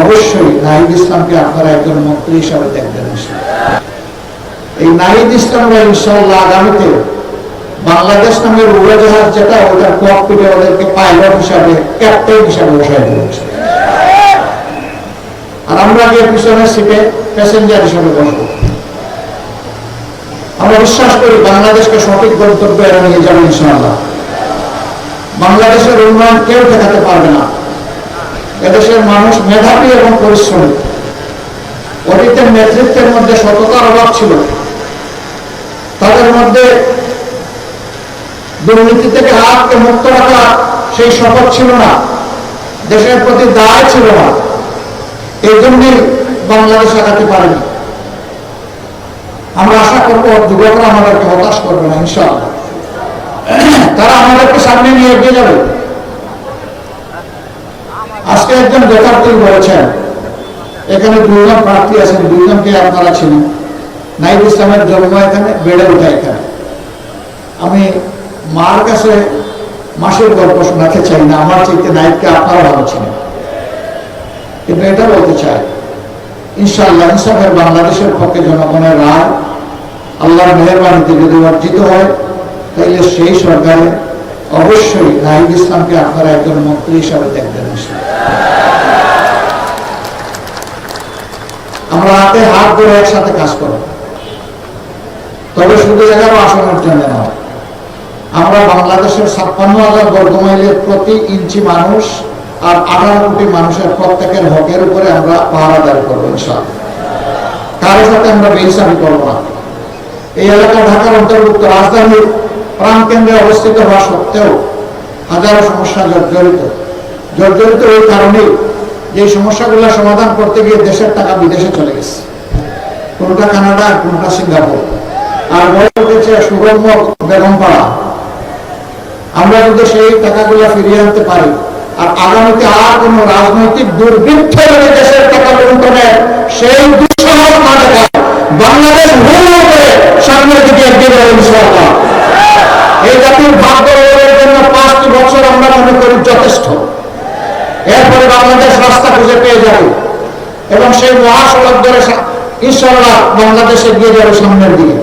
অবশ্যই নাহিদ ইসলামকে আপনারা একজন মন্ত্রী হিসাবে দেখবেন। এই নাহিদ ইসলামরা ইনশাআল্লাহ আগামীতে বাংলাদেশ নামের উড়োজাহাজ যেটা, ওটার ককপিটে ওদেরকে পাইলট হিসাবে, ক্যাপ্টেন হিসাবে বসাই দিয়েছে, আর আমরা গিয়ে পিছনের সিটে প্যাসেঞ্জার হিসাবে বসবো। আমরা বিশ্বাস করি বাংলাদেশকে সঠিক গন্তব্য এরা নিয়ে যাবে ইনশাআল্লাহ। বাংলাদেশের উন্নয়ন কেউ ঠেকাতে পারবে না। এদেশের মানুষ মেধাবী এবং পরিশ্রমী। অতীতের নেতৃত্বের মধ্যে সততার অভাব ছিল, তাদের মধ্যে দুর্নীতি থেকে হাতকে মুক্ত রাখা সেই শপথ ছিল না, দেশের প্রতি দায় ছিল না। এই জন্যই বাংলাদেশ আগাতে পারেনি। আমরা আশা করবো যুবকরা আমাদেরকে হতাশ করবে না ইনশাআল্লাহ, তারা আমাদেরকে সামনে নিয়ে এগিয়ে যাবে। আজকে একজন বেকারটি বলেছেন, এখানে দুইজন প্রার্থী আছেন, দুইজনকে আপনারা ছিলেন। নাহিদ ইসলামের জন্ম এখানে, বেড়ে ওঠা এখানে। আমি মার কাছে মাসের গল্প শোনাতে চাই না, আমার চাইতে নাহিদকে আপনারা ভালো ছিলেন। কিন্তু এটা বলতে চাই, ইনশাআল্লাহ ইনসাফের বাংলাদেশের পক্ষে জনগণের রায় আল্লাহর মেহেরবানিতে যদি অর্জিত হয়, তাইলে সেই সরকারে অবশ্যই নাহিদ ইসলামকে আপনারা একজন মন্ত্রী হিসাবে দেখবেন। আমরা হাতে হাত ধরে একসাথে কাজ করব, তবে শুধু 11 আসনের জন্য নয়। আমরা বাংলাদেশের 56,000 বর্গমাইলের প্রতি ইঞ্চি মানুষ আর 18 কোটি মানুষের প্রত্যেকের হকের উপরে আমরা পাহারাদারি করবো ইনশাআল্লাহ। কারোর সাথে আমরা বেইনসাফি করবো না। এই এলাকা ঢাকার অন্তর্ভুক্ত রাজধানীর প্রাণকেন্দ্রে অবস্থিত হওয়া সত্ত্বেও হাজারো সমস্যা জর্জরিত এই কারণেই যে সমস্যাগুলো সমাধান করতে গিয়ে দেশের টাকা বিদেশে চলে গেছে, কোনটা কানাডা, কোনটা সিঙ্গাপুর, আর বড় উঠেছে সুগম্য বেগমপাড়া। আমরা যদি সেই টাকাগুলো ফিরিয়ে আনতে পারি, আর আগামীতে আর কোন রাজনৈতিক দুর্বৃত্ত যদি দেশের টাকা লুণ্ঠনের সেই দুঃসাহস না দেখায়, বাংলাদেশ ভুল করে সামনের দিকে এগিয়ে যাবে ইনশাআল্লাহ। এই জাতির ভাগ্য গড়ার জন্য 5টি বছর আমরা মনে করি যথেষ্ট। এরপরে বাংলাদেশ রাস্তা খুঁজে পেয়ে যাবে এবং সেই মহাসড়ক ধরে ইনশাআল্লাহ বাংলাদেশ এগিয়ে যাবে সামনের দিকে।